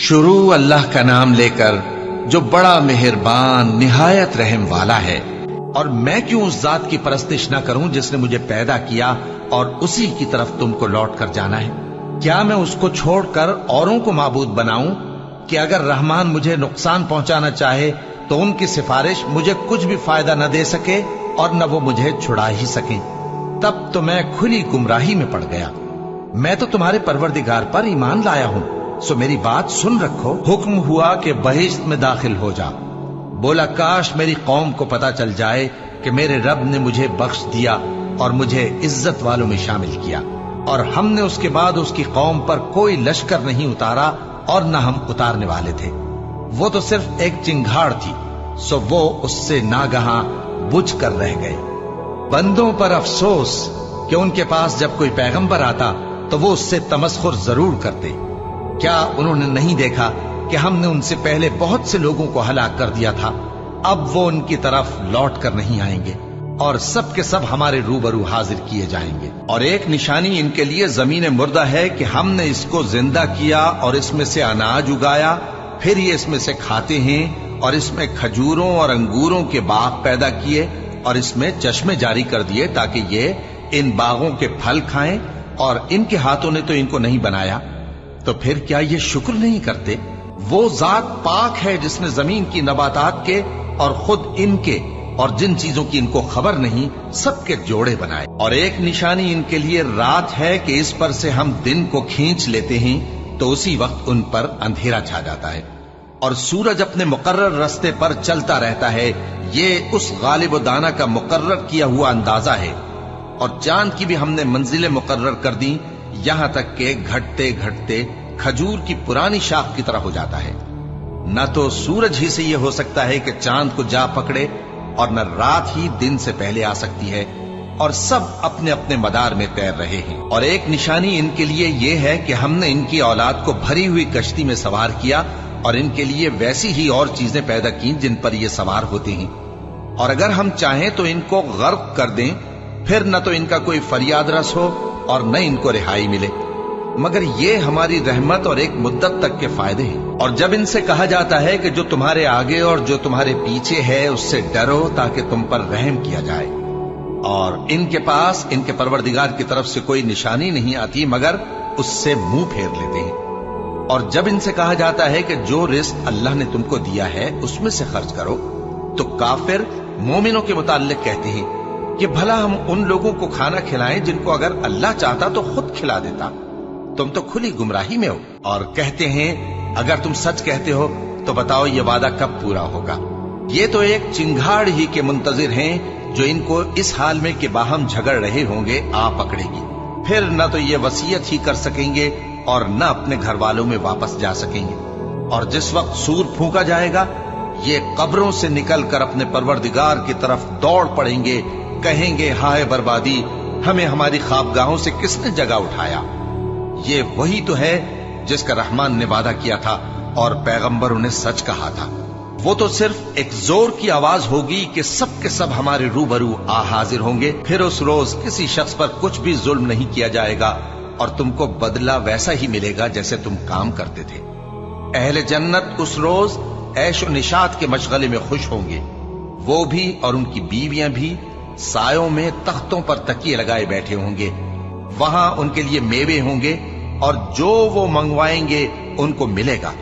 शुरू अल्लाह का नाम लेकर जो बड़ा मेहरबान निहायत रहम वाला है। और मैं क्यों उस जात की परस्तिश न करूं जिसने मुझे पैदा किया और उसी की तरफ तुमको लौट कर जाना है। क्या मैं उसको छोड़कर औरों को माबूद बनाऊं कि अगर रहमान मुझे नुकसान पहुंचाना चाहे तो उनकी सिफारिश मुझे कुछ भी फायदा न दे सके और न वो मुझे छुड़ा ही सके। तब तो मैं खुली गुमराही में पड़ गया। मैं तो तुम्हारे परवरदिगार पर ईमान लाया हूं, सो मेरी बात सुन रखो। हुक्म हुआ कि बहिश्त में दाखिल हो जा। बोला काश मेरी कौम को पता चल जाए कि मेरे रब ने मुझे बख्श दिया और मुझे इज्जत वालों में शामिल किया, और हमने उसके बाद उसकी कौम पर कोई लश्कर नहीं उतारा और न हम उतारने वाले थे। वो तो सिर्फ एक चिंगाड़ थी, सो वो उससे नागहां बुझ कर रह गए। बंदों पर अफसोस कि उनके पास जब कोई पैगंबर आता तो वो उससे तमस्खुर जरूर करते। क्या उन्होंने नहीं देखा कि हमने उनसे पहले बहुत से लोगों को हलाक कर दिया था। अब वो उनकी तरफ लौट कर नहीं आएंगे और सब के सब हमारे रूबरू हाजिर किए जाएंगे। और एक निशानी इनके लिए जमीन मुर्दा है कि हमने इसको जिंदा किया और इसमें से अनाज उगाया, फिर ये इसमें से खाते हैं, और इसमें खजूरों और अंगूरों के बाग पैदा किए और इसमें चश्मे जारी कर दिए ताकि ये इन बागों के फल खाएं, और इनके हाथों ने तो इनको नहीं बनाया। तो फिर क्या ये शुक्र नहीं करते? वो जात पाक है जिसने जमीन की नबातात के और खुद इनके और जिन चीजों की इनको खबर नहीं सबके जोड़े बनाए। और एक निशानी इनके लिए रात है कि इस पर से हम दिन को खींच लेते हैं तो उसी वक्त उन पर अंधेरा छा जाता है, और सूरज अपने मुकर्रर रास्ते पर चलता रहता है। ये उस गालिब दाना का मुकर्रर किया हुआ अंदाजा है। और चांद की भी हमने मंजिलें मुकर्रर कर दी, यहां तक के घटते घटते खजूर की पुरानी शाख की तरह हो जाता है। न तो सूरज ही से यह हो सकता है कि चांद को जा पकड़े, और न रात ही दिन से पहले आ सकती है, और सब अपने अपने मदार में तैर रहे हैं। और एक निशानी इनके लिए यह है कि हमने इनकी औलाद को भरी हुई कश्ती में सवार किया और इनके लिए वैसी ही और चीजें पैदा की जिन पर ये सवार होते हैं। और अगर हम चाहें तो इनको गर्क कर दें, फिर न तो इनका कोई फरियाद रस हो और न इनको रिहाई मिले, मगर ये हमारी रहमत और एक मुद्दत तक के फायदे हैं। और जब इनसे कहा जाता है कि जो तुम्हारे आगे और जो तुम्हारे पीछे है उससे डरो ताकि तुम पर रहम किया जाए, और इनके पास इनके परवरदिगार की तरफ से कोई निशानी नहीं आती मगर उससे मुंह फेर लेते हैं। और जब इनसे कहा जाता है कि जो रिस्क अल्लाह ने तुमको दिया है उसमें से खर्च करो, तो काफिर मोमिनों के मुताल्लिक कहते हैं कि भला हम उन लोगों को खाना खिलाएं जिनको अगर अल्लाह चाहता तो खुद खिला देता। तुम तो खुली गुमराही में हो। और कहते हैं अगर तुम सच कहते हो तो बताओ ये वादा कब पूरा होगा। ये तो एक चिंगाड़ ही के मुंतजिर हैं जो इनको इस हाल में कि बाहम झगड़ रहे होंगे आ पकड़ेगी। फिर न तो ये वसीयत ही कर सकेंगे और न अपने घर वालों में वापस जा सकेंगे। और जिस वक्त सूर फूंका जाएगा ये कब्रों से निकलकर अपने परवरदिगार की तरफ दौड़ पड़ेंगे, कहेंगे हाय बर्बादी, हमें हमारी ख्वाबगाहों से किसने जगा उठाया। ये वही तो है जिसका रहमान ने वादा किया था और पैगंबरों ने सच कहा था। वो तो सिर्फ एक जोर की आवाज होगी कि सब के सब हमारे रूबरू आ हाजिर होंगे। फिर उस रोज किसी शख्स पर कुछ भी जुल्म नहीं किया जाएगा और तुमको बदला वैसा ही मिलेगा जैसे तुम काम करते थे। अहले जन्नत उस रोज ऐश और निशात के मशगले में खुश होंगे, वो भी और उनकी बीवियां भी सायों में तख्तों पर तकिए लगाए बैठे होंगे। वहां उनके लिए मेवे होंगे और जो वो मंगवाएंगे उनको मिलेगा।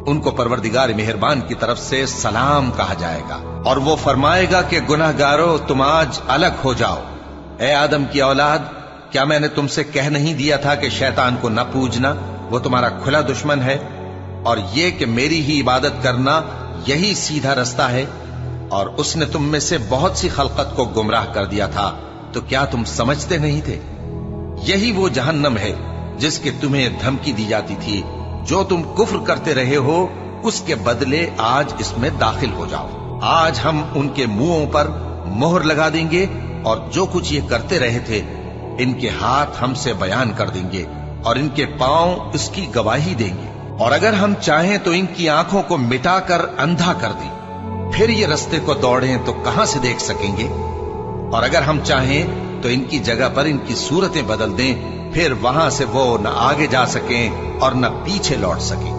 उनको परवरदिगार मेहरबान की तरफ से सलाम कहा जाएगा और वो फरमाएगा कि गुनाहगारों तुम आज अलग हो जाओ। ए आदम की औलाद, क्या मैंने तुमसे कह नहीं दिया था कि शैतान को न पूजना, वो तुम्हारा खुला दुश्मन है, और ये कि मेरी ही इबादत करना यही सीधा रास्ता है। और उसने तुम में से बहुत सी खलकत को गुमराह कर दिया था, तो क्या तुम समझते नहीं थे? यही वो जहन्नम है जिसके तुम्हें धमकी दी जाती थी। जो तुम कुफ्र करते रहे हो उसके बदले आज इसमें दाखिल हो जाओ। आज हम उनके मुंहों पर मोहर लगा देंगे और जो कुछ ये करते रहे थे इनके हाथ हमसे बयान कर देंगे और इनके पांव इसकी गवाही देंगे। और अगर हम चाहें तो इनकी आंखों को मिटाकर अंधा कर दें, फिर ये रास्ते को दौड़ें तो कहां से देख सकेंगे। और अगर हम चाहें तो इनकी जगह पर इनकी सूरतें बदल दें, फिर वहां से वो न आगे जा सकें और न पीछे लौट सकें।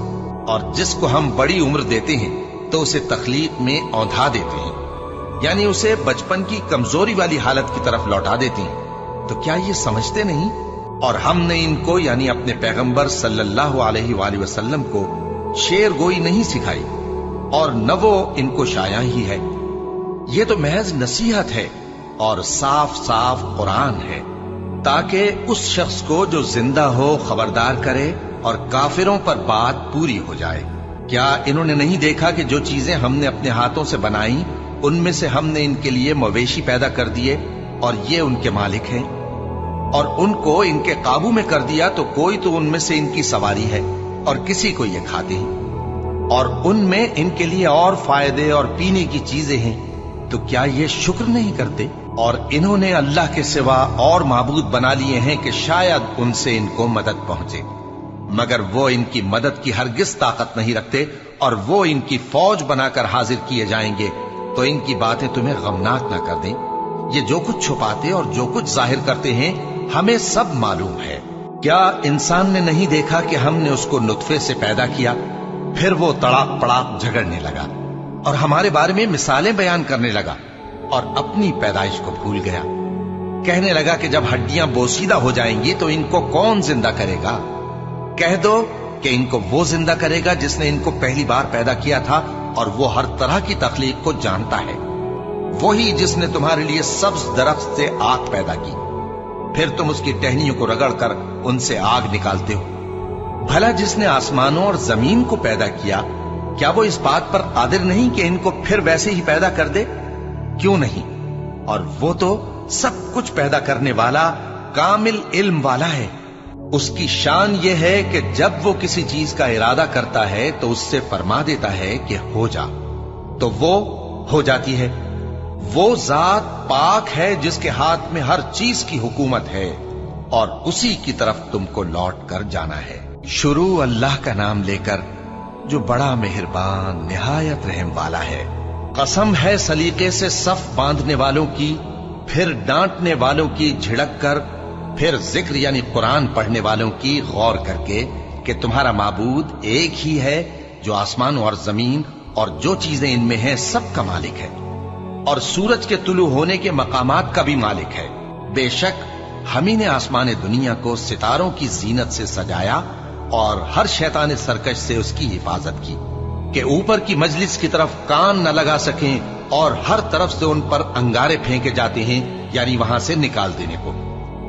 और जिसको हम बड़ी उम्र देते हैं तो उसे तखलीक में औंधा देते हैं, यानी उसे बचपन की कमजोरी वाली हालत की तरफ लौटा देते हैं। तो क्या ये समझते नहीं? और हमने इनको यानी अपने पैगंबर सल्लल्लाहु अलैहि वसल्लम को शेर गोई नहीं सिखाई और न वो इनको शाया ही है। ये तो महज नसीहत है और साफ साफ कुरान है, ताकि उस शख्स को जो जिंदा हो खबरदार करे और काफिरों पर बात पूरी हो जाए। क्या इन्होंने नहीं देखा कि जो चीजें हमने अपने हाथों से बनाई उनमें से हमने इनके लिए मवेशी पैदा कर दिए और ये उनके मालिक हैं, और उनको इनके काबू में कर दिया तो कोई तो उनमें से इनकी सवारी है और किसी को ये खाते हैं, और उनमें इनके लिए और फायदे और पीने की चीजें हैं। तो क्या ये शुक्र नहीं करते? और इन्होंने अल्लाह के सिवा और माबूद बना लिए हैं कि शायद उनसे इनको मदद पहुंचे, मगर वो इनकी मदद की हरगिज ताकत नहीं रखते, और वो इनकी फौज बनाकर हाजिर किए जाएंगे। तो इनकी बातें तुम्हें गमनाक ना कर दें। ये जो कुछ छुपाते और जो कुछ जाहिर करते हैं हमें सब मालूम है। क्या इंसान ने नहीं देखा कि हमने उसको नुत्फे से पैदा किया, फिर वो तड़ाक पड़ाक झगड़ने लगा और हमारे बारे में मिसालें बयान करने लगा और अपनी पैदाइश को भूल गया। कहने लगा कि जब हड्डियां बोसीदा हो जाएंगी तो इनको कौन जिंदा करेगा? कह दो कि इनको वो जिंदा करेगा जिसने इनको पहली बार पैदा किया था, और वो हर तरह की तखलीक को जानता है। वही जिसने तुम्हारे लिए सब्ज दरख्त से आग पैदा की, फिर तुम उसकी टहनियों को रगड़कर उनसे आग निकालते हो। भला जिसने आसमानों और जमीन को पैदा किया, क्या वो इस बात पर कादिर नहीं कि इनको फिर वैसे ही पैदा कर दे? क्यों नहीं? और वो तो सब कुछ पैदा करने वाला कामिल इल्म वाला है। उसकी शान ये है कि जब वो किसी चीज का इरादा करता है तो उससे फरमा देता है कि हो जा, तो वो हो जाती है। वो जात पाक है जिसके हाथ में हर चीज की हुकूमत है, और उसी की तरफ तुमको लौट कर जाना है। शुरू अल्लाह का नाम लेकर जो बड़ा मेहरबान निहायत रहम वाला है। कसम है सलीके से सफ बांधने वालों की, फिर डांटने वालों की झिड़क कर, फिर जिक्र यानी कुरान पढ़ने वालों की गौर करके कि तुम्हारा माबूद एक ही है जो आसमान और जमीन और जो चीजें इनमें हैं सब का मालिक है, और सूरज के तुलू होने के मकामात का भी मालिक है। बेशक हम ही ने आसमान दुनिया को सितारों की जीनत से सजाया और हर शैतान सरकश से उसकी हिफाजत की कि ऊपर की मजलिस की तरफ कान न लगा सकें, और हर तरफ से उन पर अंगारे फेंके जाते हैं, यानी वहां से निकाल देने को,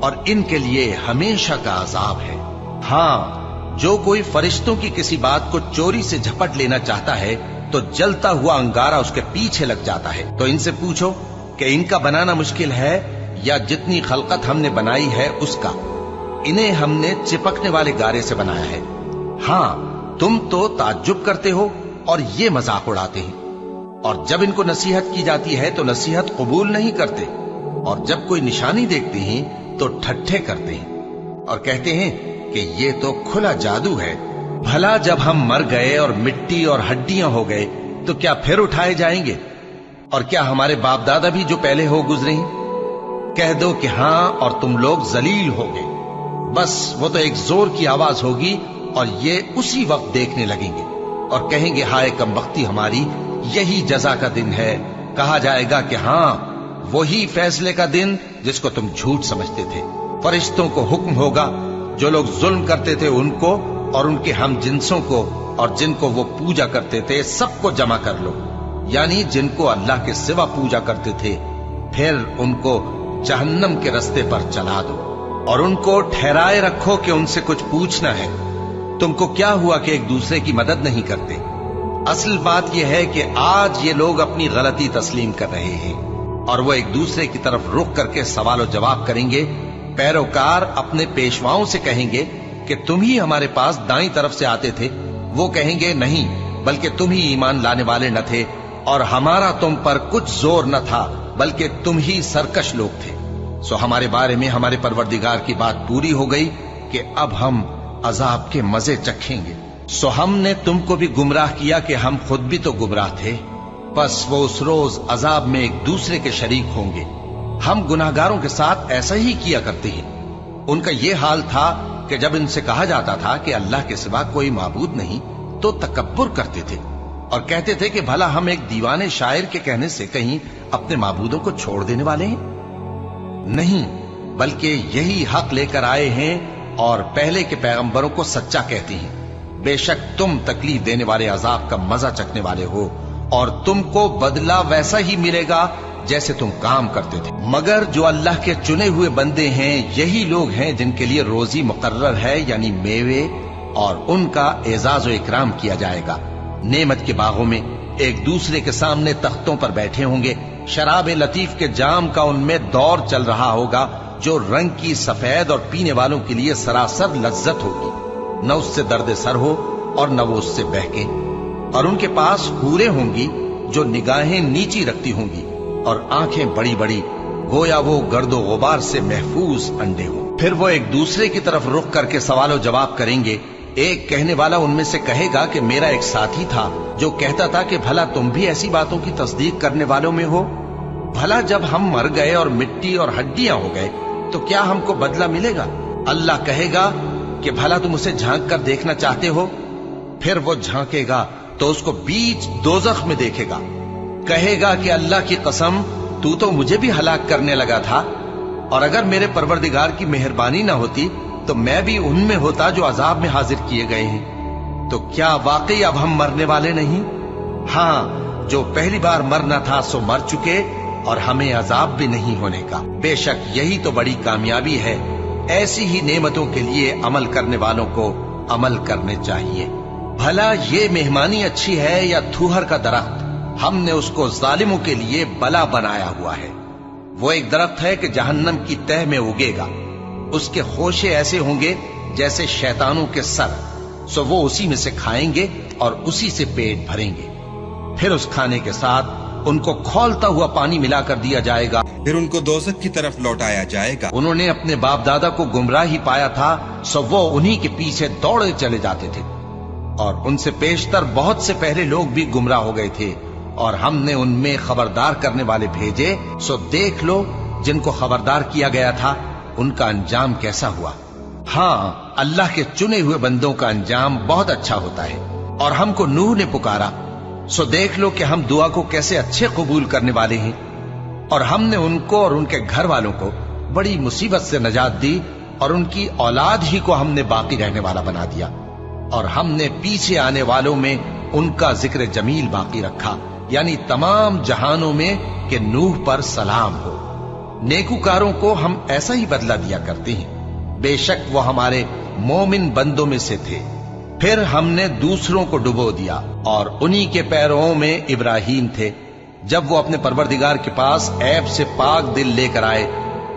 और इनके लिए हमेशा का अजाब है। हाँ, जो कोई फरिश्तों की किसी बात को चोरी से झपट लेना चाहता है तो जलता हुआ अंगारा उसके पीछे लग जाता है। तो इनसे पूछो कि इनका बनाना मुश्किल है या जितनी खलकत हमने बनाई है उसका? इन्हें हमने चिपकने वाले गारे से बनाया है। हाँ, तुम तो ताज्जुब करते हो और ये मजाक उड़ाते हैं, और जब इनको नसीहत की जाती है तो नसीहत कबूल नहीं करते, और जब कोई निशानी देखते हैं तो ठट्ठे करते हैं और कहते हैं कि ये तो खुला जादू है। भला जब हम मर गए और मिट्टी और हड्डियां हो गए तो क्या फिर उठाए जाएंगे? और क्या हमारे बाप दादा भी जो पहले हो गुजरे हैं? कह दो कि हाँ, और तुम लोग जलील होगे। बस वो तो एक जोर की आवाज होगी और ये उसी वक्त देखने लगेंगे और कहेंगे हाय कमबख्ती हमारी, यही जजा का दिन है। कहा जाएगा कि हाँ, वही फैसले का दिन जिसको तुम झूठ समझते थे। फरिश्तों को हुक्म होगा जो लोग जुल्म करते थे उनको और उनके हम जिन्सों को और जिनको वो पूजा करते थे सबको जमा कर लो, यानी जिनको अल्लाह के सिवा पूजा करते थे, फिर उनको जहन्नम के रास्ते पर चला दो और उनको ठहराए रखो कि उनसे कुछ पूछना है। तुमको क्या हुआ कि एक दूसरे की मदद नहीं करते? असल बात यह है कि आज ये लोग अपनी गलती तस्लीम कर रहे हैं और वो एक दूसरे की तरफ रुख करके सवाल जवाब करेंगे। पैरोकार अपने पेशवाओं से कहेंगे कि तुम ही हमारे पास दाईं तरफ से आते थे। वो कहेंगे नहीं, बल्कि तुम ही ईमान लाने वाले न थे और हमारा तुम पर कुछ जोर न था, बल्कि तुम ही सरकश लोग थे। सो हमारे बारे में हमारे परवरदिगार की बात पूरी हो गई कि अब हम अजाब के मजे चखेंगे। सो हमने तुमको भी गुमराह किया कि हम खुद भी तो गुमराह थे। बस वो उस रोज अजाब में एक दूसरे के शरीक होंगे। हम गुनाहगारों के साथ ऐसा ही किया करते हैं। उनका ये हाल था कि जब इनसे कहा जाता था कि अल्लाह के सिवा कोई माबूद नहीं, तो तकब्बुर करते थे और कहते थे कि भला हम एक दीवाने शायर के कहने से कहीं अपने माबूदों को छोड़ देने वाले हैं? नहीं, बल्कि यही हक लेकर आए हैं और पहले के पैगंबरों को सच्चा कहती हैं। बेशक तुम तकलीफ देने वाले अजाब का मजा चखने वाले हो और तुमको बदला वैसा ही मिलेगा जैसे तुम काम करते थे। मगर जो अल्लाह के चुने हुए बंदे हैं यही लोग हैं जिनके लिए रोजी मुकर्रर है, यानी मेवे, और उनका एजाज व इकराम किया जाएगा। नेमत के बागों में एक दूसरे के सामने तख्तों पर बैठे होंगे। शराब लतीफ के जाम का उनमें दौर चल रहा होगा जो रंग की सफेद और पीने वालों के लिए सरासर लज्जत होगी। न उससे दर्द सर हो और न वो उससे बहके। और उनके पास हूरें होंगी जो निगाहें नीची रखती होंगी और आंखें बड़ी बड़ी, गोया वो गर्दो गुबार से महफूज अंडे हों। फिर वो एक दूसरे की तरफ रुख करके सवालो जवाब करेंगे। एक कहने वाला उनमें से कहेगा कि मेरा एक साथी था जो कहता था कि भला तुम भी ऐसी बातों की तस्दीक करने वालों में हो? भला जब हम मर गए और मिट्टी और हड्डियां हो गए तो क्या हमको बदला मिलेगा? अल्लाह कहेगा कि भला तुम उसे झांक कर देखना चाहते हो? फिर वो झांकेगा तो उसको बीच दोजख में देखेगा। कहेगा कि अल्लाह की कसम, तू तो मुझे भी हलाक करने लगा था, और अगर मेरे परवरदिगार की मेहरबानी ना होती तो मैं भी उनमें होता जो अजाब में हाजिर किए गए हैं। तो क्या वाकई अब हम मरने वाले नहीं? हाँ, जो पहली बार मरना था सो मर चुके और हमें अजाब भी नहीं होने का। बेशक यही तो बड़ी कामयाबी है। ऐसी ही नेमतों के लिए अमल करने वालों को अमल करने चाहिए। भला ये मेहमानी अच्छी है या थूहर का दरख्त? हमने उसको जालिमों के लिए बला बनाया हुआ है। वो एक दरख्त है कि जहन्नम की तह में उगेगा। उसके खोशे ऐसे होंगे जैसे शैतानों के सर, सो वो उसी में से खाएंगे और उसी से पेट भरेंगे। फिर उस खाने के साथ उनको खौलता हुआ पानी मिलाकर दिया जाएगा। फिर उनको दोज़ख की तरफ लौटाया जाएगा। उन्होंने अपने बाप दादा को गुमराह ही पाया था, सो वो उन्हीं के पीछे दौड़े चले जाते थे। और उनसे पेशतर बहुत से पहले लोग भी गुमराह हो गए थे और हमने उनमें खबरदार करने वाले भेजे। सो देख लो जिनको खबरदार किया गया था उनका अंजाम कैसा हुआ। हाँ, अल्लाह के चुने हुए बंदों का अंजाम बहुत अच्छा होता है। और हमको नूह ने पुकारा, सो देख लो कि हम दुआ को कैसे अच्छे कबूल करने वाले हैं। और हमने उनको और उनके घर वालों को बड़ी मुसीबत से नजात दी और उनकी औलाद ही को हमने बाकी रहने वाला बना दिया। और हमने पीछे आने वालों में उनका जिक्र जमील बाकी रखा, यानी तमाम जहानों में कि नूह पर सलाम हो। नेकूकारों को हम ऐसा ही बदला दिया करते हैं। बेशक वो हमारे मोमिन बंदों में से थे। फिर हमने दूसरों को डुबो दिया और उन्हीं के पैरों में इब्राहीम थे जब वो अपने परवरदिगार के पास ऐब से पाक दिल लेकर आए।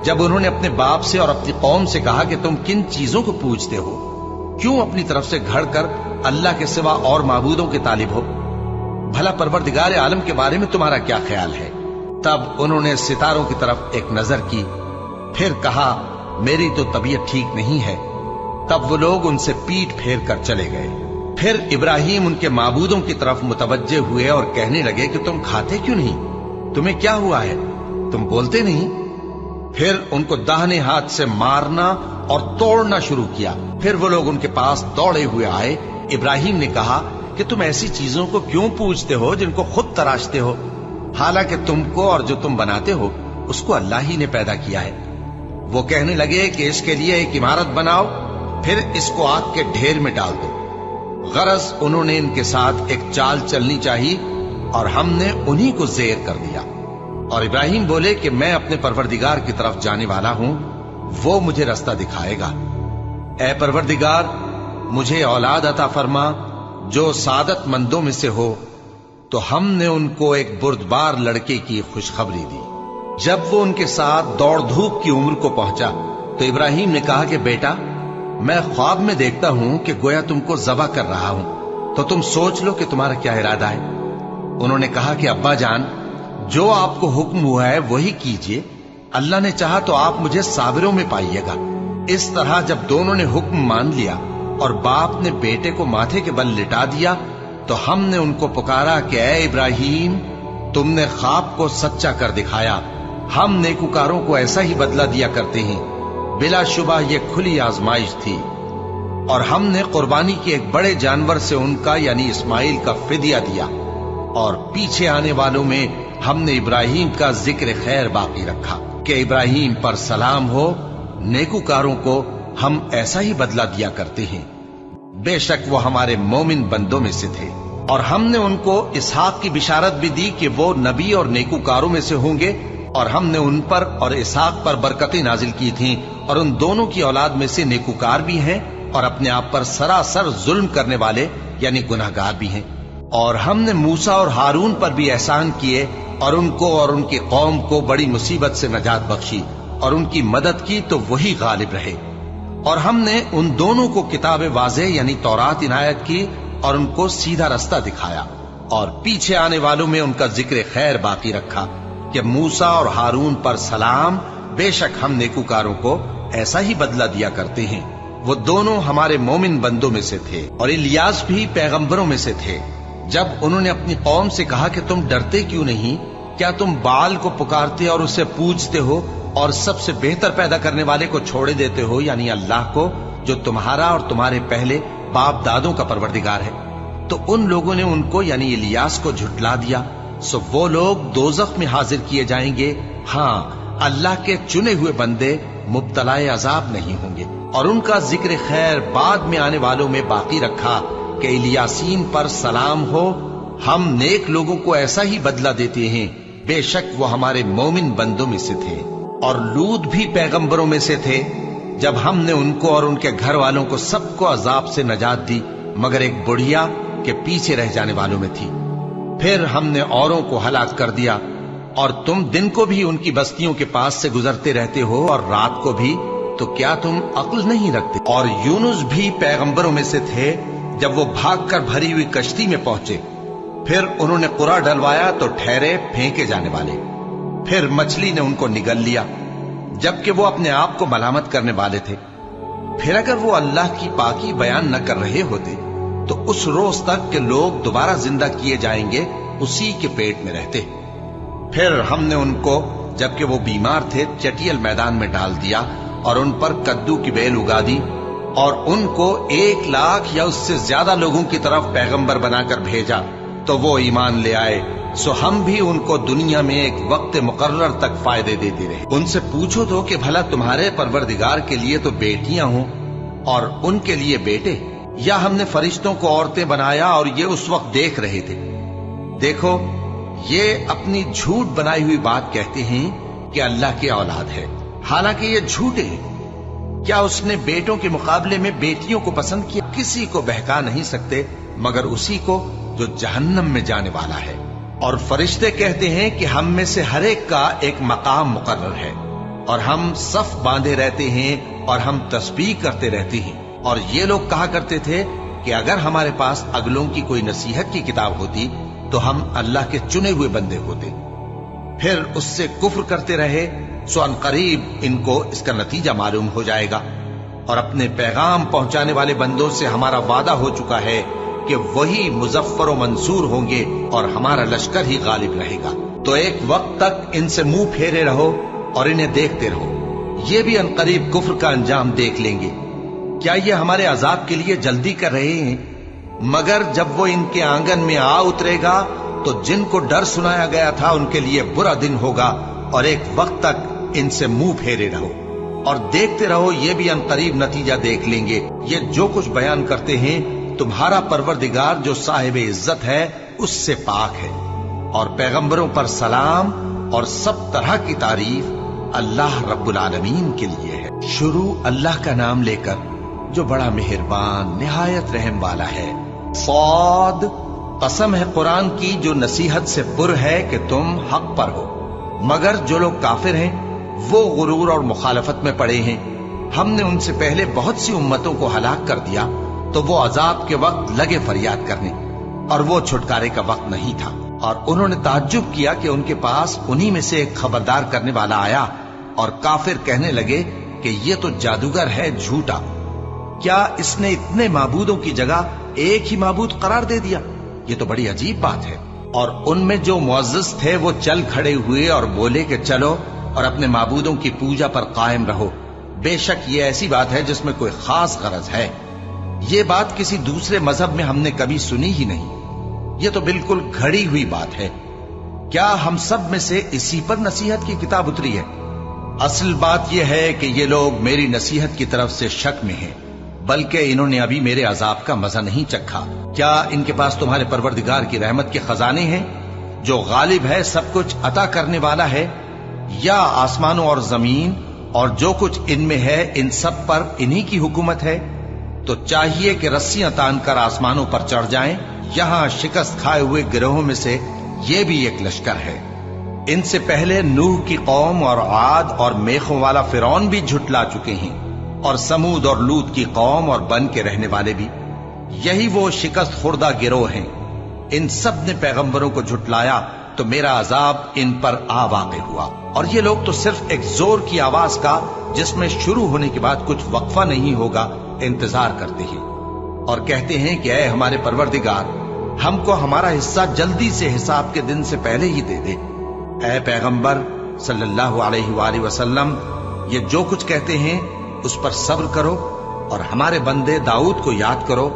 जब उन्होंने अपने बाप से और अपनी कौम से कहा कि तुम किन चीजों को पूजते हो, क्यों अपनी तरफ से घड़ कर अल्लाह के सिवा और माबूदों के तालिब हो? भला परवरदिगार आलम के बारे में तुम्हारा क्या ख्याल है? तब उन्होंने सितारों की तरफ एक नजर की, फिर कहा मेरी तो तबीयत ठीक नहीं है। तब वो लोग उनसे पीठ फेर कर चले गए। फिर इब्राहिम उनके माबूदों की तरफ मुतवज्जे हुए और कहने लगे कि तुम खाते क्यों नहीं? तुम्हें क्या हुआ है? तुम बोलते नहीं? फिर उनको दाहिने हाथ से मारना और तोड़ना शुरू किया। फिर वो लोग उनके पास दौड़े हुए आए। इब्राहिम ने कहा कि तुम ऐसी चीजों को क्यों पूजते हो जिनको खुद तराशते हो, हालांकि तुमको और जो तुम बनाते हो उसको अल्लाह ही ने पैदा किया है। वो कहने लगे कि इसके लिए एक इमारत बनाओ, फिर इसको आग के ढेर में डाल दो। गरज उन्होंने इनके साथ एक चाल चलनी चाहिए और हमने उन्हीं को ज़ेर कर दिया। और इब्राहिम बोले कि मैं अपने परवरदिगार की तरफ जाने वाला हूं, वो मुझे रास्ता दिखाएगा। ऐ परवरदिगार, मुझे औलाद अता फरमा जो सादत मंदों में से हो। तो हमने उनको एक बुर्दबार लड़के की खुशखबरी दी। जब वो उनके साथ दौड़ धूप की उम्र को पहुंचा तो इब्राहिम ने कहा कि बेटा, मैं ख्वाब में देखता हूं कि गोया तुमको ज़बह कर रहा हूं, तो तुम सोच लो कि तुम्हारा क्या इरादा है। उन्होंने कहा कि अब्बा जान, जो आपको हुक्म हुआ है वही कीजिए। अल्लाह ने चाहा तो आप मुझे साबिरों में पाइएगा। इस तरह जब दोनों ने हुक्म मान लिया और बाप ने बेटे को माथे के बल लिटा दिया तो हमने उनको पुकारा कि ऐ इब्राहिम, तुमने ख्वाब को सच्चा कर दिखाया। हम नेकुकारों को ऐसा ही बदला दिया करते हैं। बिलाशुबा ये खुली आजमाइश थी। اور ہم نے قربانی کے ایک بڑے جانور سے ان کا یعنی اسماعیل کا فدیہ دیا، اور پیچھے آنے والوں میں ہم نے ابراہیم کا ذکر خیر باقی رکھا کہ ابراہیم پر سلام ہو، نیکوکاروں کو ہم ایسا ہی بدلہ دیا کرتے ہیں، بے شک وہ ہمارے مومن بندوں میں سے تھے۔ اور ہم نے ان کو اسحاق کی بشارت بھی دی کہ وہ نبی اور نیکوکاروں میں سے ہوں گے، اور ہم نے ان پر اور اسحاق پر برکتیں نازل کی تھیں، اور ان دونوں کی اولاد میں سے نیکوکار بھی ہیں اور اپنے آپ پر سراسر ظلم کرنے والے یعنی گناہگار بھی ہیں۔ اور ہم نے موسیٰ اور ہارون پر بھی احسان کیے، اور ان کو اور ان کی قوم کو بڑی مصیبت سے نجات بخشی، اور ان کی مدد کی تو وہی غالب رہے۔ اور ہم نے ان دونوں کو کتاب واضح یعنی تورات عنایت کی، اور ان کو سیدھا رستہ دکھایا، اور پیچھے آنے والوں میں ان کا ذکر خیر باقی رکھا کہ موسیٰ اور ہارون پر سلام، بے شک ہم نیکوکاروں کو ایسا ہی بدلہ دیا کرتے ہیں۔ وہ دونوں ہمارے مومن بندوں میں سے تھے، اور الیاس بھی پیغمبروں میں سے تھے۔ جب انہوں نے اپنی قوم سے کہا کہ تم ڈرتے کیوں نہیں؟ کیا تم بال کو پکارتے اور اسے پوجتے ہو، اور سب سے بہتر پیدا کرنے والے کو چھوڑے دیتے ہو یعنی اللہ کو، جو تمہارا اور تمہارے پہلے باپ دادوں کا پروردگار ہے؟ تو ان لوگوں نے ان کو یعنی الیاس کو جھٹلا دیا، سو وہ لوگ دوزخ میں حاضر کیے جائیں گے۔ ہاں، اللہ کے چنے ہوئے بندے مبتلا عذاب نہیں ہوں گے۔ اور ان کا ذکر خیر بعد میں آنے والوں میں باقی رکھا کہ الیاسین پر سلام ہو، ہم نیک لوگوں کو ایسا ہی بدلہ دیتے ہیں، بے شک وہ ہمارے مومن بندوں میں سے تھے۔ اور لوط بھی پیغمبروں میں سے تھے، جب ہم نے ان کو اور ان کے گھر والوں کو سب کو عذاب سے نجات دی، مگر ایک بڑھیا کے پیچھے رہ جانے والوں میں تھی۔ پھر ہم نے اوروں کو ہلاک کر دیا، اور تم دن کو بھی ان کی بستیوں کے پاس سے گزرتے رہتے ہو اور رات کو بھی، تو کیا تم عقل نہیں رکھتے؟ اور یونس بھی پیغمبروں میں سے تھے، جب وہ بھاگ کر بھری ہوئی کشتی میں پہنچے، پھر انہوں نے قرعہ ڈلوایا تو ٹھہرے پھینکے جانے والے، پھر مچھلی نے ان کو نگل لیا، جبکہ وہ اپنے آپ کو ملامت کرنے والے تھے۔ پھر اگر وہ اللہ کی پاکی بیان نہ کر رہے ہوتے تو اس روز تک کہ لوگ دوبارہ زندہ کیے جائیں گے اسی کے پیٹ میں رہتے۔ پھر ہم نے ان کو جبکہ وہ بیمار تھے چٹیل میدان میں ڈال دیا، اور ان پر کدو کی بیل اگا دی، اور ان کو 1,00,000 یا اس سے زیادہ لوگوں کی طرف پیغمبر بنا کر بھیجا، تو وہ ایمان لے آئے۔ سو ہم بھی ان کو دنیا میں ایک وقت مقرر تک فائدے دیتے رہے۔ ان سے پوچھو تو کہ بھلا تمہارے پروردگار کے لیے تو بیٹیاں ہوں اور ان کے لیے بیٹے، یا ہم نے فرشتوں کو عورتیں بنایا اور یہ اس وقت دیکھ رہے تھے؟ دیکھو، یہ اپنی جھوٹ بنائی ہوئی بات کہتے ہیں کہ اللہ کی اولاد ہے، حالانکہ یہ جھوٹے ہیں۔ کیا اس نے بیٹوں کے مقابلے میں بیٹیوں کو پسند کیا؟ کسی کو بہکا نہیں سکتے مگر اسی کو جو جہنم میں جانے والا ہے۔ اور فرشتے کہتے ہیں کہ ہم میں سے ہر ایک کا ایک مقام مقرر ہے، اور ہم صف باندھے رہتے ہیں اور ہم تسبیح کرتے رہتے ہیں۔ اور یہ لوگ کہا کرتے تھے کہ اگر ہمارے پاس اگلوں کی کوئی نصیحت کی کتاب ہوتی تو ہم اللہ کے چنے ہوئے بندے ہوتے۔ پھر اس سے کفر کرتے رہے، سو ان قریب ان کو اس کا نتیجہ معلوم ہو جائے گا۔ اور اپنے پیغام پہنچانے والے بندوں سے ہمارا وعدہ ہو چکا ہے کہ وہی مظفر و منصور ہوں گے اور ہمارا لشکر ہی غالب رہے گا۔ تو ایک وقت تک ان سے منہ پھیرے رہو اور انہیں دیکھتے رہو، یہ بھی ان قریب کفر کا انجام دیکھ لیں گے۔ کیا یہ ہمارے عذاب کے لیے جلدی کر رہے ہیں؟ مگر جب وہ ان کے آنگن میں آ اترے گا تو جن کو ڈر سنایا گیا تھا ان کے لیے برا دن ہوگا، اور ایک وقت تک ان سے منہ پھیرے رہو اور دیکھتے رہو، یہ بھی ان قریب نتیجہ دیکھ لیں گے۔ یہ جو کچھ بیان کرتے ہیں تمہارا پروردگار جو صاحب عزت ہے اس سے پاک ہے۔ اور پیغمبروں پر سلام اور سب طرح کی تعریف اللہ رب العالمین کے لیے ہے۔ شروع اللہ کا نام لے کر جو بڑا مہربان نہایت رحم والا ہے۔ صاد، قسم ہے قرآن کی جو نصیحت سے پر ہے کہ تم حق پر ہو، مگر جو لوگ کافر ہیں وہ غرور اور مخالفت میں پڑے ہیں۔ ہم نے ان سے پہلے بہت سی امتوں کو ہلاک کر دیا تو وہ عذاب کے وقت لگے فریاد کرنے، اور وہ چھٹکارے کا وقت نہیں تھا۔ اور انہوں نے تعجب کیا کہ ان کے پاس انہی میں سے ایک خبردار کرنے والا آیا، اور کافر کہنے لگے کہ یہ تو جادوگر ہے جھوٹا، کیا اس نے اتنے معبودوں کی جگہ ایک ہی معبود قرار دے دیا؟ یہ تو بڑی عجیب بات ہے۔ اور ان میں جو معزز تھے وہ چل کھڑے ہوئے اور بولے کہ چلو اور اپنے معبودوں کی پوجا پر قائم رہو، بے شک یہ ایسی بات ہے جس میں کوئی خاص غرض ہے۔ ये बात किसी दूसरे मजहब में हमने कभी सुनी ही नहीं। ये तो बिल्कुल घड़ी हुई बात है। क्या हम सब में से इसी पर नसीहत की किताब उतरी है? असल बात यह है कि ये लोग मेरी नसीहत की तरफ से शक में हैं, बल्कि इन्होंने अभी मेरे अजाब का मजा नहीं चखा। क्या इनके पास तुम्हारे परवरदिगार की रहमत के खजाने हैं, जो गालिब है, सब कुछ अता करने वाला है, या आसमानों और जमीन और जो कुछ इनमें है इन सब पर इन्हीं की हुकूमत है? तो चाहिए कि रस्सियां तानकर आसमानों पर चढ़ जाएं। यहां शिकस्त खाए हुए गिरोहों में से ये भी एक लश्कर है। इनसे पहले नूह की कौम और आद और मेखों वाला फिरौन भी झुटला चुके हैं, और समूद और लूत की कौम और बन के रहने वाले भी। यही वो शिकस्त खुर्दा गिरोह हैं। इन सब ने पैगंबरों को झुटलाया तो मेरा अजाब इन पर आ वाक़े हुआ। और ये लोग तो सिर्फ एक जोर की आवाज का, जिसमें शुरू होने के बाद कुछ वक्फा नहीं होगा, इंतजार करते हैं और कहते हैं कि ऐ हमारे परवरदिगार, हमको हमारा हिस्सा जल्दी से हिसाब के दिन से पहले ही दे दे। ऐ पैगंबर सल्लल्लाहु अलैहि वसल्लम, ये जो कुछ कहते हैं उस पर सब्र करो और हमारे बंदे दाऊद को याद करो,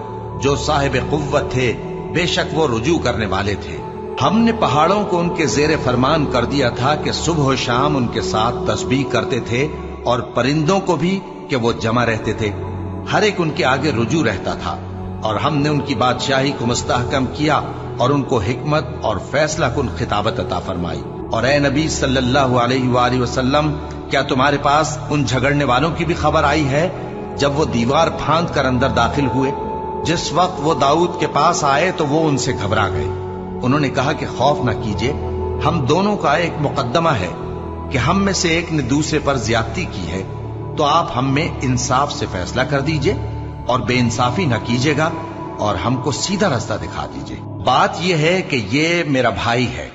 जो साहिब कुव्वत थे, बेशक वो रुजू करने वाले थे। हमने पहाड़ों को उनके जेरे फरमान कर दिया था कि सुबह शाम उनके साथ तस्बीह करते थे, और परिंदों को भी कि वो जमा रहते थे, हर एक उनके आगे रुजू रहता था। और हमने उनकी बादशाही को मुस्तहकम किया और उनको हिकमत और फैसला कुन खिताबत अता फरमाई। और ए नबी सल्लल्लाहु अलैहि वसल्लम, क्या तुम्हारे पास उन झगड़ने वालों की भी खबर आई है जब वो दीवार फांद कर अंदर दाखिल हुए? जिस वक्त वो दाऊद के पास आए तो वो उनसे घबरा गए। उन्होंने कहा कि खौफ न कीजिए, हम दोनों का एक मुकद्दमा है कि हम में से एक ने दूसरे पर ज्यादती की है, तो आप हम में इंसाफ से फैसला कर दीजिए और बेइंसाफी न कीजिएगा और हमको सीधा रास्ता दिखा दीजिए। बात यह है कि ये मेरा भाई है,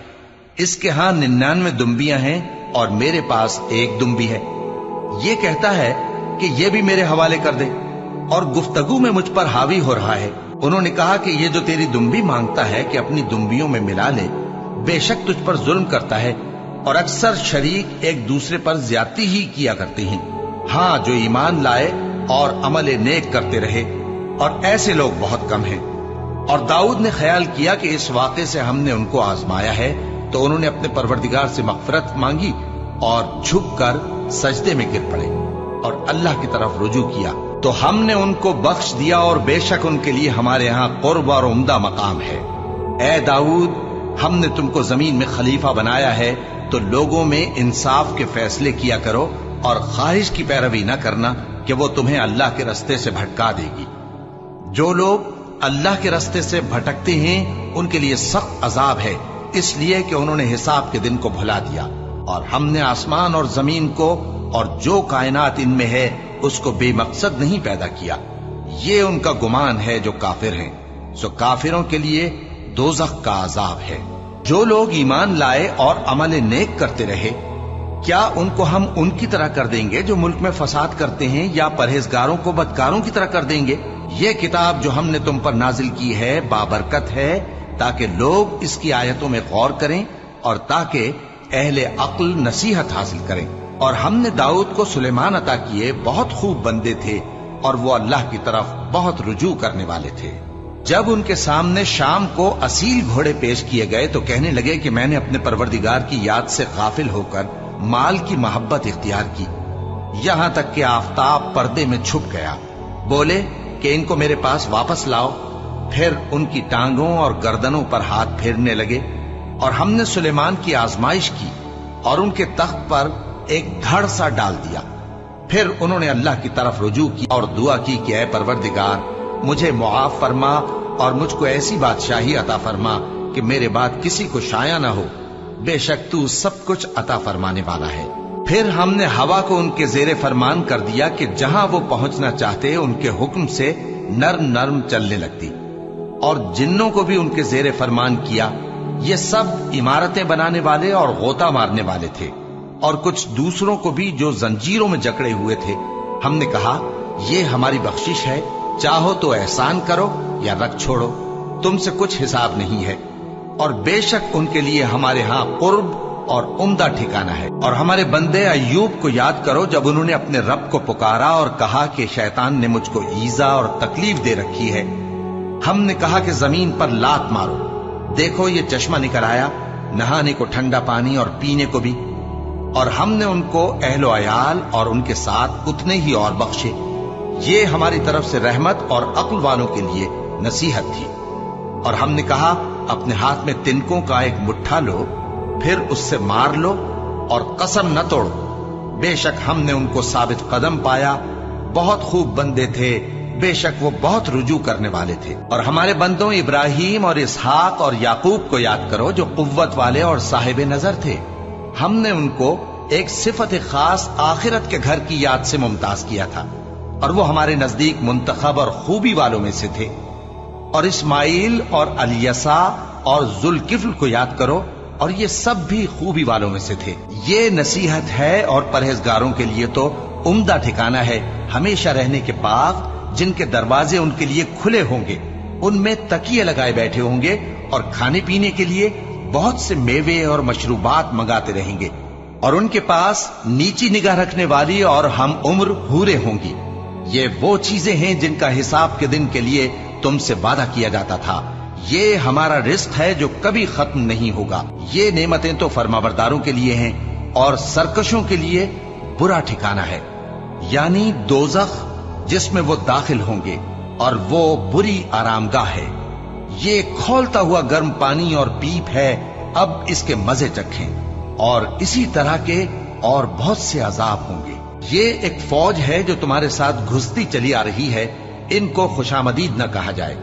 इसके यहां 99 दुम्बियां हैं और मेरे पास एक दुम्बी है। ये कहता है कि ये भी मेरे हवाले कर दे, और गुफ्तगू में मुझ पर हावी हो रहा है। उन्होंने कहा कि ये जो तेरी दुम्बी मांगता है कि अपनी दुम्बियों में मिला ले, बेशक तुझ पर जुल्म करता है, और अक्सर शरीक एक दूसरे पर ज्यादती ही किया करते हैं। हाँ, जो ईमान लाए और अमल नेक करते रहे, और ऐसे लोग बहुत कम हैं। और दाऊद ने ख्याल किया कि इस वाक़े से हमने उनको आजमाया है, तो उन्होंने अपने परवरदिगार से मग़फ़िरत मांगी और झुककर सजदे में गिर पड़े और अल्लाह की तरफ रुजू किया, तो हमने उनको बख्श दिया, और बेशक उनके लिए हमारे यहाँ कुर्ब और उम्दा मकाम है। ए दाऊद, हमने तुमको जमीन में खलीफा बनाया है, तो लोगों में इंसाफ के फैसले किया करो और ख्वाहिश की पैरवी न करना कि वो तुम्हें अल्लाह के रास्ते से भटका देगी। जो लोग अल्लाह के रास्ते से भटकते हैं उनके लिए सख्त अजाब है, इसलिए कि उन्होंने हिसाब के दिन को भुला दिया। और हमने आसमान और जमीन को और जो कायनात इनमें है उसको बेमकसद नहीं पैदा किया। ये उनका गुमान है जो काफिर हैं। सो काफिरों के लिए दोज़ख का अजाब है। जो लोग ईमान लाए और अमल नेक करते रहे, क्या उनको हम उनकी तरह कर देंगे जो मुल्क में फसाद करते हैं, या परहेजगारों को बदकारों की तरह कर देंगे? ये किताब जो हमने तुम पर नाजिल की है बाबरकत है, ताकि लोग इसकी आयतों में गौर करें और ताकि अहले अक्ल नसीहत हासिल करें। और हमने दाऊद को सुलेमान अता किए, बहुत खूब बंदे थे और वो अल्लाह की तरफ बहुत रुजू करने वाले थे। जब उनके सामने शाम को असील घोड़े पेश किए गए तो कहने लगे कि मैंने अपने परवरदिगार की याद से गाफिल होकर माल की मोहब्बत इख्तियार की, यहां तक कि आफताब पर्दे में छुप गया। बोले कि इनको मेरे पास वापस लाओ। फिर उनकी टांगों और गर्दनों पर हाथ फेरने लगे। और हमने सुलेमान की आजमाइश की और उनके तख्त पर एक धड़ सा डाल दिया। फिर उन्होंने अल्लाह की तरफ रुजू की और दुआ की कि ऐ परवरदिगार, मुझे मुआफ फरमा और मुझको ऐसी बादशाही अता फरमा कि मेरे बाद किसी को शाया न हो, बेशक तू सब कुछ अता फरमाने वाला है। फिर हमने हवा को उनके जेरे फरमान कर दिया कि जहां वो पहुंचना चाहते उनके हुक्म से नर्म नर्म चलने लगती, और जिन्नों को भी उनके जेरे फरमान किया। ये सब इमारतें बनाने वाले और गोता मारने वाले थे, और कुछ दूसरों को भी जो जंजीरों में जकड़े हुए थे। हमने कहा, ये हमारी बख्शिश है, चाहो तो एहसान करो या रख छोड़ो, तुमसे कुछ हिसाब नहीं है। और बेशक उनके लिए हमारे यहाँ कुर्ब اور عمدہ ٹھکانہ ہے۔ اور ہمارے بندے ایوب کو یاد کرو جب انہوں نے اپنے رب کو پکارا اور کہا کہ شیطان نے مجھ کو ایذا اور تکلیف دے رکھی ہے۔ ہم نے کہا کہ زمین پر لات مارو، دیکھو یہ چشمہ نکل آیا، نہانے کو ٹھنڈا پانی اور پینے کو بھی، اور ہم نے ان کو اہل و عیال اور ان کے ساتھ اتنے ہی اور بخشے۔ یہ ہماری طرف سے رحمت اور عقل والوں کے لیے نصیحت تھی۔ اور ہم نے کہا اپنے ہاتھ میں تنکوں کا ایک مٹھا لو، پھر اس سے مار لو اور قسم نہ توڑو، بے شک ہم نے ان کو ثابت قدم پایا، بہت خوب بندے تھے، بے شک وہ بہت رجوع کرنے والے تھے۔ اور ہمارے بندوں ابراہیم اور اسحاق اور یعقوب کو یاد کرو جو قوت والے اور صاحب نظر تھے۔ ہم نے ان کو ایک صفت خاص آخرت کے گھر کی یاد سے ممتاز کیا تھا، اور وہ ہمارے نزدیک منتخب اور خوبی والوں میں سے تھے۔ اور اسماعیل اور الیسع اور ذوالکفل کو یاد کرو، اور یہ سب بھی خوبی والوں میں سے تھے۔ یہ نصیحت ہے اور پرہیزگاروں کے لیے تو عمدہ ٹھکانہ ہے، ہمیشہ رہنے کے باغ جن کے دروازے ان کے لیے کھلے ہوں گے، ان میں تکیے لگائے بیٹھے ہوں گے، اور کھانے پینے کے لیے بہت سے میوے اور مشروبات منگاتے رہیں گے، اور ان کے پاس نیچی نگاہ رکھنے والی اور ہم عمر حوریں ہوں گی۔ یہ وہ چیزیں ہیں جن کا حساب کے دن کے لیے تم سے وعدہ کیا جاتا تھا، یہ ہمارا رزق ہے جو کبھی ختم نہیں ہوگا۔ یہ نعمتیں تو فرمانبرداروں کے لیے ہیں، اور سرکشوں کے لیے برا ٹھکانہ ہے، یعنی دوزخ جس میں وہ داخل ہوں گے، اور وہ بری آرام گاہ ہے۔ یہ کھولتا ہوا گرم پانی اور پیپ ہے، اب اس کے مزے چکھیں، اور اسی طرح کے اور بہت سے عذاب ہوں گے۔ یہ ایک فوج ہے جو تمہارے ساتھ گھستی چلی آ رہی ہے، ان کو خوشامدید نہ کہا جائے۔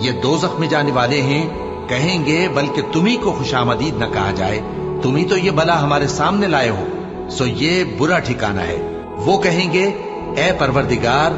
یہ دوزخ میں جانے والے ہیں، کہیں گے بلکہ تمہیں کو خوشامدید نہ کہا جائے، تمہیں تو یہ بلا ہمارے سامنے لائے ہو، سو یہ برا ٹھکانہ ہے۔ وہ کہیں گے اے پروردگار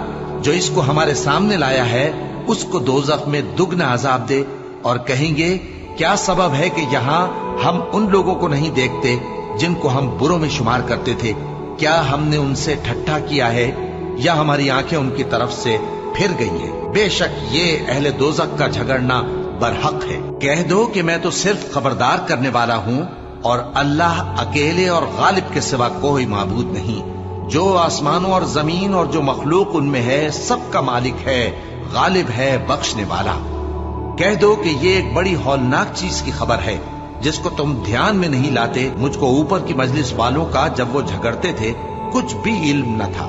جو اس کو ہمارے سامنے لایا ہے اس کو دوزخ میں دگنا عذاب دے، اور کہیں گے کیا سبب ہے کہ یہاں ہم ان لوگوں کو نہیں دیکھتے جن کو ہم بروں میں شمار کرتے تھے؟ کیا ہم نے ان سے ٹھٹھا کیا ہے یا ہماری آنکھیں ان کی طرف سے پھر گئی ہیں؟ بے شک یہ اہل دوزخ کا جھگڑنا برحق ہے۔ کہہ دو کہ میں تو صرف خبردار کرنے والا ہوں، اور اللہ اکیلے اور غالب کے سوا کوئی معبود نہیں۔ جو آسمانوں اور زمین اور جو مخلوق ان میں ہے سب کا مالک ہے، غالب ہے، بخشنے والا۔ کہہ دو کہ یہ ایک بڑی ہولناک چیز کی خبر ہے جس کو تم دھیان میں نہیں لاتے۔ مجھ کو اوپر کی مجلس والوں کا جب وہ جھگڑتے تھے کچھ بھی علم نہ تھا،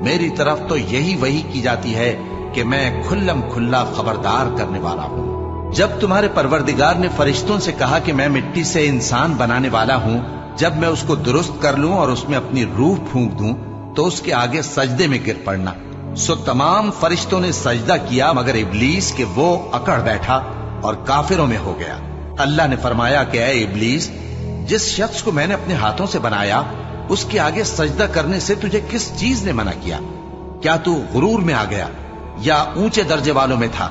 میری طرف تو یہی وحی کی جاتی ہے کہ میں کھلم کھلا خبردار کرنے والا ہوں۔ جب تمہارے پروردگار نے فرشتوں سے کہا کہ میں مٹی سے انسان بنانے والا ہوں، جب میں اس کو درست کر لوں اور اس میں اپنی روح پھونک دوں تو اس کے آگے سجدے میں گر پڑنا، سو تمام فرشتوں نے سجدہ کیا مگر ابلیس کہ وہ اکڑ بیٹھا اور کافروں میں ہو گیا۔ اللہ نے فرمایا کہ اے ابلیس، جس شخص کو میں نے اپنے ہاتھوں سے بنایا اس کے آگے سجدہ کرنے سے تجھے کس چیز نے منع کیا؟ کیا تو غرور میں آ گیا یا اونچے درجے والوں میں تھا؟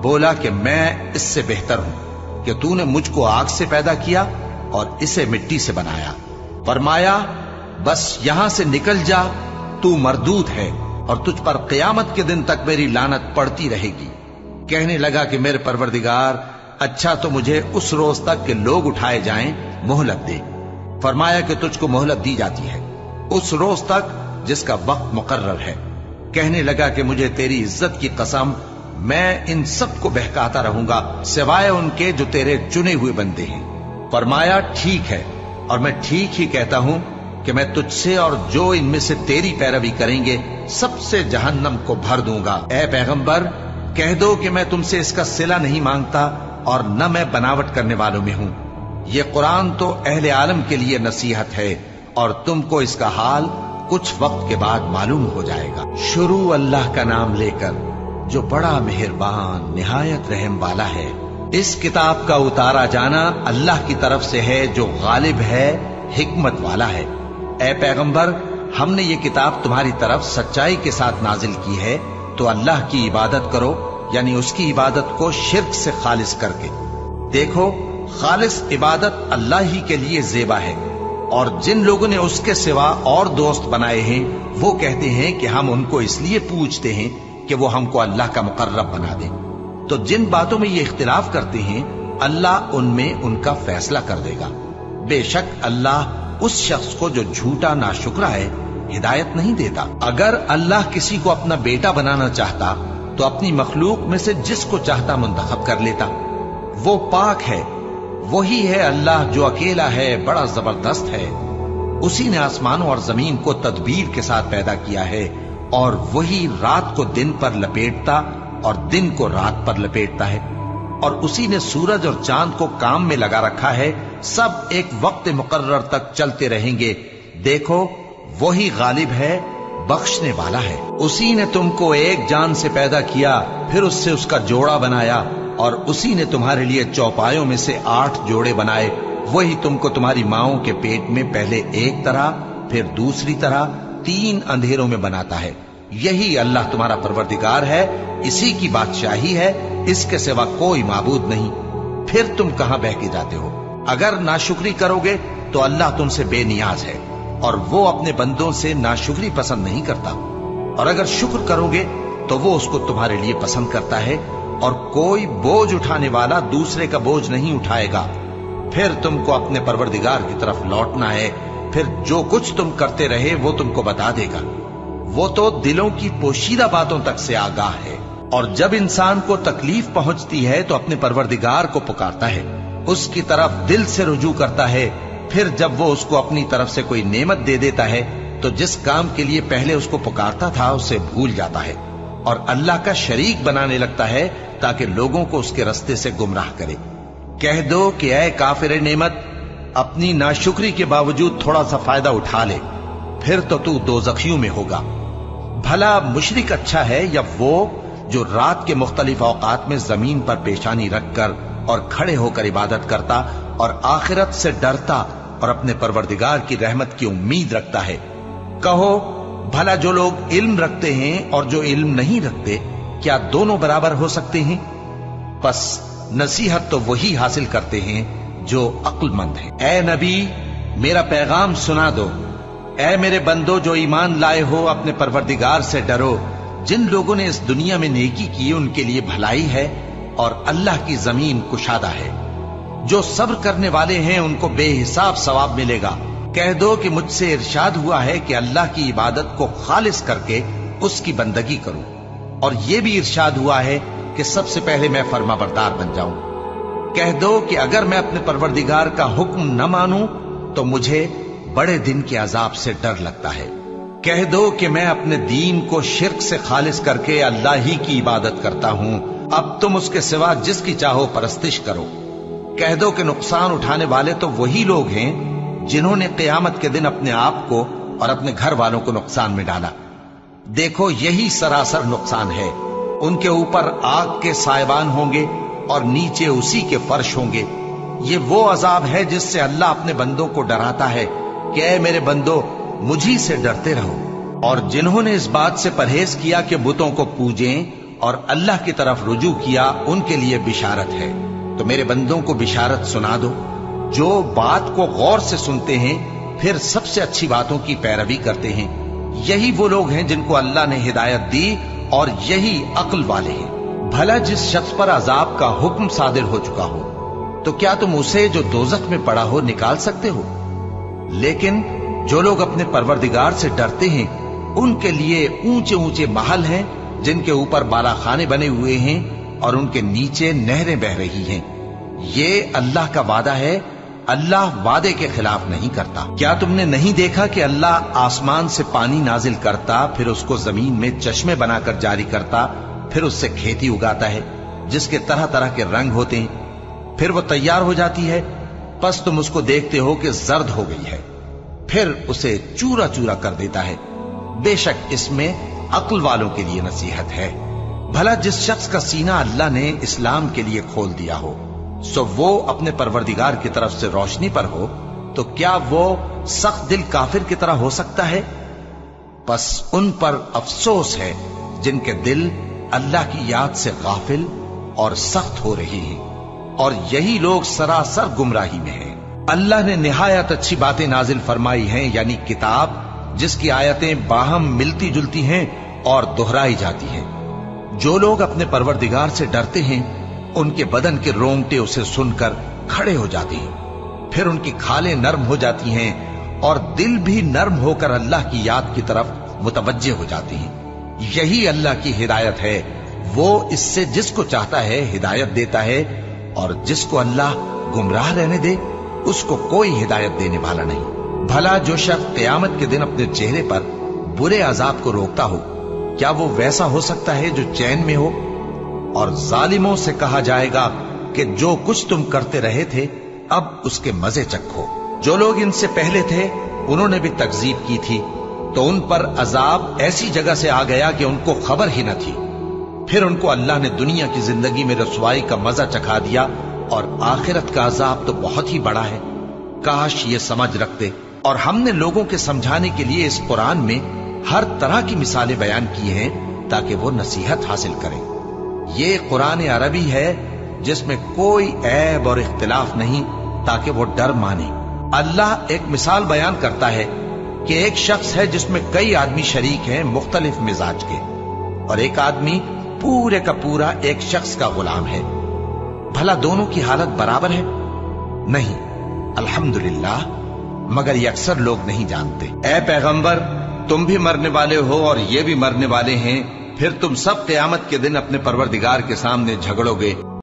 بولا کہ میں اس سے بہتر ہوں کہ تو نے مجھ کو آگ سے پیدا کیا اور اسے مٹی سے بنایا۔ فرمایا بس یہاں سے نکل جا، تو مردود ہے اور تجھ پر قیامت کے دن تک میری لعنت پڑتی رہے گی۔ کہنے لگا کہ میرے پروردگار، اچھا تو مجھے اس روز تک کہ لوگ اٹھائے جائیں مہلت دے۔ فرمایا کہ تجھ کو مہلت دی جاتی ہے اس روز تک جس کا وقت مقرر ہے۔ کہنے لگا کہ مجھے تیری عزت کی قسم، میں ان سب کو بہکاتا رہوں گا سوائے ان کے جو تیرے چنے ہوئے بندے ہیں۔ فرمایا ٹھیک ہے، اور میں ٹھیک ہی کہتا ہوں کہ میں تجھ سے اور جو ان میں سے تیری پیروی کریں گے سب سے جہنم کو بھر دوں گا۔ اے پیغمبر، کہہ دو کہ میں تم سے اس کا صلہ نہیں مانگتا اور نہ میں بناوٹ کرنے والوں میں ہوں۔ یہ قرآن تو اہل عالم کے لیے نصیحت ہے، اور تم کو اس کا حال کچھ وقت کے بعد معلوم ہو جائے گا۔ شروع اللہ کا نام لے کر جو بڑا مہربان نہایت رحم والا ہے۔ اس کتاب کا اتارا جانا اللہ کی طرف سے ہے جو غالب ہے، حکمت والا ہے۔ اے پیغمبر، ہم نے یہ کتاب تمہاری طرف سچائی کے ساتھ نازل کی ہے، تو اللہ کی عبادت کرو، یعنی اس کی عبادت کو شرک سے خالص کر کے۔ دیکھو، خالص عبادت اللہ ہی کے لیے زیبا ہے، اور جن لوگوں نے اس کے سوا اور دوست بنائے ہیں وہ کہتے ہیں کہ ہم ان کو اس لیے پوچھتے ہیں کہ وہ ہم کو اللہ کا مقرب بنا دیں۔ تو جن باتوں میں یہ اختلاف کرتے ہیں اللہ ان میں ان کا فیصلہ کر دے گا۔ बेशक अल्लाह उस शख्स को जो झूठा नाशुक्र है हिदायत नहीं देता। अगर अल्लाह किसी को अपना बेटा बनाना चाहता तो अपनी मखलूक में से जिसको चाहता मुंतखब कर लेता। वो पाक है, वही है अल्लाह जो अकेला है, बड़ा जबरदस्त है। उसी ने आसमानों और जमीन को तदबीर के साथ पैदा किया है और वही रात को दिन पर लपेटता और दिन को रात पर लपेटता है। और उसी ने सूरज और चांद को काम में लगा रखा है, सब एक वक्त मुकर्रर तक चलते रहेंगे। देखो वही गालिब है, बख्शने वाला है। उसी ने तुमको एक जान से पैदा किया, फिर उससे उसका जोड़ा बनाया, और उसी ने तुम्हारे लिए चौपायों में से 8 जोड़े बनाए। वही तुमको तुम्हारी माओं के पेट में पहले एक तरह, फिर दूसरी तरह 3 अंधेरों में बनाता है। यही अल्लाह तुम्हारा परवरदिगार है, इसी की बादशाही है, इसके सिवा कोई माबूद नहीं। फिर तुम कहां बहके जाते हो? अगर नाशुक्री करोगे तो अल्लाह तुमसे बेनियाज है और वो अपने बंदों से नाशुक्री पसंद नहीं करता। और अगर शुक्र करोगे तो वो उसको तुम्हारे लिए पसंद करता है, और कोई बोझ उठाने वाला दूसरे का बोझ नहीं उठाएगा। फिर तुमको अपने परवरदिगार की तरफ लौटना है, फिर जो कुछ तुम करते रहे वो तुमको बता देगा। वो तो दिलों की पोशीदा बातों तक से आगाह है। और जब इंसान को तकलीफ पहुंचती है तो अपने परवरदिगार को पुकारता है, उसकी तरफ दिल से रुजू करता है। फिर जब वो उसको अपनी तरफ से कोई नेमत दे देता है तो जिस काम के लिए पहले उसको पुकारता था उसे भूल जाता है और अल्लाह का शरीक बनाने लगता है ताकि लोगों को उसके रास्ते से गुमराह करे। कह दो कि ऐ काफिर नेमत, अपनी नाशुक्री के बावजूद थोड़ा सा फायदा उठा ले, फिर तो तू दोज़खियों में होगा। भला मुशरिक अच्छा है या वो जो रात के मुख्तलिफ औकात में जमीन पर पेशानी रखकर और खड़े होकर इबादत करता और आखिरत से डरता और अपने परवरदिगार की रहमत की उम्मीद रखता है। कहो भला जो लोग इल्म रखते हैं और जो इल्म नहीं रखते, क्या दोनों बराबर हो सकते हैं? बस नसीहत तो वही हासिल करते हैं जो अक्लमंद है। ए नबी, मेरा पैगाम सुना दो। ए मेरे बंदो जो ईमान लाए हो, अपने परवरदिगार से डरो। जिन लोगों ने इस दुनिया में नेकी की उनके लिए भलाई है और अल्लाह की जमीन कुशादा है। जो सब्र करने वाले हैं उनको बेहिसाब सवाब मिलेगा। कह दो कि मुझसे इरशाद हुआ है कि अल्लाह की इबादत को खालिस करके उसकी बंदगी करूं, और यह भी इरशाद हुआ है कि सबसे पहले मैं फर्माबरदार बन जाऊं। कह दो कि अगर मैं अपने परवरदिगार का हुक्म न मानूं तो मुझे बड़े दिन के अजाब से डर लगता है। कह दो कि मैं अपने दीन को शिर्क से खालिस करके अल्लाह ही की इबादत करता हूं, अब तुम उसके सिवा जिसकी चाहो परस्तिश करो। कह दो कि नुकसान उठाने वाले तो वही लोग हैं जिन्होंने क़यामत के दिन अपने आप को और अपने घर वालों को नुकसान में डाला। देखो यही सरासर नुकसान है। उनके ऊपर आग के सायबान होंगे और नीचे उसी के फर्श होंगे। ये वो अजाब है जिससे अल्लाह अपने बंदों को डराता है कि ऐ मेरे बंदो, मुझी से डरते रहो। और जिन्होंने इस बात से परहेज किया कि बुतों को पूजें और अल्लाह की तरफ रुजू किया, उनके लिए बिशारत है। तो मेरे बंदों को बिशारत सुना दो जो बात को गौर से सुनते हैं, फिर सबसे अच्छी बातों की पैरवी करते हैं। यही वो लोग हैं जिनको अल्लाह ने हिदायत दी और यही अक्ल वाले हैं। भला जिस शख्स पर अजाब का हुक्म सादिर हो चुका हो, तो क्या तुम उसे जो दोजख में पड़ा हो निकाल सकते हो? लेकिन जो लोग अपने परवरदिगार से डरते हैं उनके लिए ऊंचे ऊंचे महल हैं जिनके ऊपर बालाखाने बने हुए हैं और उनके नीचे नहरें बह रही हैं। ये अल्लाह का वादा है, अल्लाह वादे के खिलाफ नहीं करता। क्या तुमने नहीं देखा कि अल्लाह आसमान से पानी नाजिल करता, फिर उसको जमीन में चश्मे बनाकर जारी करता, फिर उससे खेती उगाता है जिसके तरह तरह के रंग होते हैं, फिर वो तैयार हो जाती है। बस तुम उसको देखते हो कि जर्द हो गई है, फिर उसे चूरा चूरा कर देता है। बेशक इसमें अक्ल वालों के लिए नसीहत है। भला जिस शख्स का सीना अल्लाह ने इस्लाम के लिए खोल दिया हो, सो वो अपने परवरदिगार की तरफ से रोशनी पर हो, तो क्या वो सख्त दिल काफिर की तरह हो सकता है? बस उन पर अफसोस है जिनके दिल अल्लाह की याद से गाफिल और सख्त हो रही हैं, और यही लोग सरासर गुमराही में हैं। अल्लाह ने निहायत अच्छी बातें नाजिल फरमाई हैं, यानी किताब जिसकी आयतें बाहम मिलती जुलती हैं और दोहराई जाती हैं। जो लोग अपने परवरदिगार से डरते हैं उनके बदन के रोंगटे उसे सुनकर खड़े हो जाते हैं। फिर उनकी खालें नरम हो जाती हैं और दिल भी नरम होकर अल्लाह की याद की तरफ मुतवज्जे हो जाती हैं। यही अल्लाह की हिदायत है। वो इससे जिसको चाहता है हिदायत देता है, और जिसको अल्लाह गुमराह रहने दे उसको कोई हिदायत देने वाला नहीं। भला जो शख्स क़यामत के दिन अपने चेहरे पर बुरे अजाब को रोकता हो, क्या वो वैसा हो सकता है जो चैन में हो? और जालिमों से कहा जाएगा कि जो कुछ तुम करते रहे थे अब उसके मजे चखो। जो लोग इनसे पहले थे उन्होंने भी तकजीब की थी, तो उन पर अजाब ऐसी जगह से आ गया कि उनको खबर ही न थी। फिर उनको अल्लाह ने दुनिया की जिंदगी में रसवाई का मजा चखा दिया, और आखिरत का अजाब तो बहुत ही बड़ा है। काश ये समझ रखते। और हमने लोगों के समझाने के लिए इस कुरान में हर तरह की मिसालें बयान की हैं ताकि वो नसीहत हासिल करें। ये कुरान अरबी है जिसमें कोई ऐब और इख्तिलाफ नहीं, ताकि वो डर माने। अल्लाह एक मिसाल बयान करता है कि एक शख्स है जिसमें कई आदमी शरीक हैं मुख्तलिफ मिजाज के, और एक आदमी पूरे का पूरा एक शख्स का गुलाम है। भला दोनों की हालत बराबर है? नहीं, अल्हम्दुलिल्लाह, मगर ये अक्सर लोग नहीं जानते। ऐ पैगंबर, तुम भी मरने वाले हो और ये भी मरने वाले हैं, फिर तुम सब क़यामत के दिन अपने परवरदिगार के सामने झगड़ोगे।